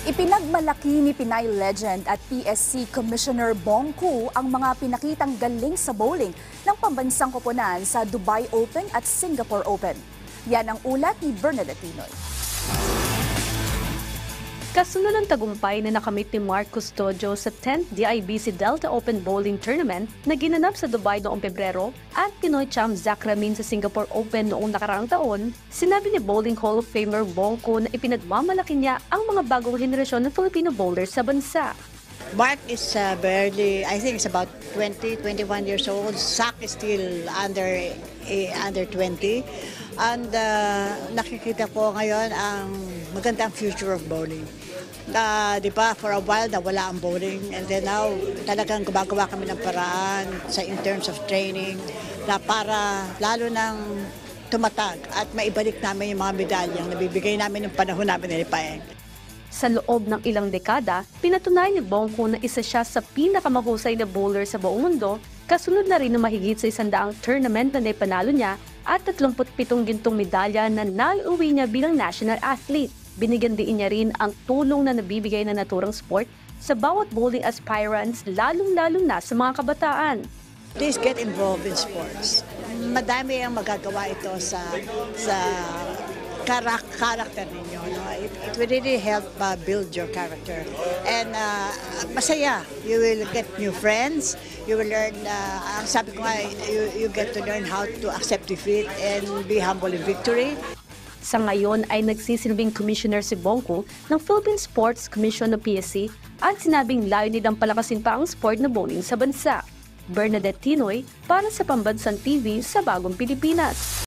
Ipinagmalaki ni Pinay legend at PSC Commissioner Bong Ku ang mga pinakitang galing sa bowling ng pambansang koponan sa Dubai Open at Singapore Open. Yan ang ulat ni Bernadette Tinoy. Kasunod ng tagumpay na nakamit ni Mark Custodio sa 10th DIBC Delta Open Bowling Tournament na ginanap sa Dubai noong Pebrero at Pinoy champ Zach Ramin sa Singapore Open noong nakaraang taon, sinabi ni Bowling Hall of Famer Bong Ku na ipinagmamalaki niya ang mga bagong henerasyon ng Filipino bowlers sa bansa. Mark is barely, I think it's about 20, 21 years old. Zach is still under 20. And nakikita ko ngayon ang magandang future of bowling. Di ba, for a while nawala ang bowling, and then now talagang gumagawa kami ng paraan in terms of training na para lalo nang tumatag at maibalik namin yung mga medalyang nabibigay namin ng panahon namin ni Paeng. Sa loob ng ilang dekada, pinatunay ni Bong Ku na isa siya sa pinakamahusay na bowler sa buong mundo, kasunod na rin ng mahigit sa 100 tournament na naipanalo niya at 37 gintong medalya na naiuwi niya bilang national athlete. Binigyan din niya rin ang tulong na nabibigay ng naturang sport sa bawat bowling aspirants, lalong-lalo na sa mga kabataan. Please get involved in sports. Madami ang magagawa ito sa character ninyo. No? It will really help build your character. And masaya. You will get new friends. You will learn, ang sabi ko nga, you get to learn how to accept defeat and be humble in victory. Sa ngayon ay nagsisilbing commissioner si Bong Ku ng Philippine Sports Commission o PSC at sinabing layunin nilang palakasin pa ang sport na bowling sa bansa. Bernadette Tinoy para sa Pambansang TV sa Bagong Pilipinas.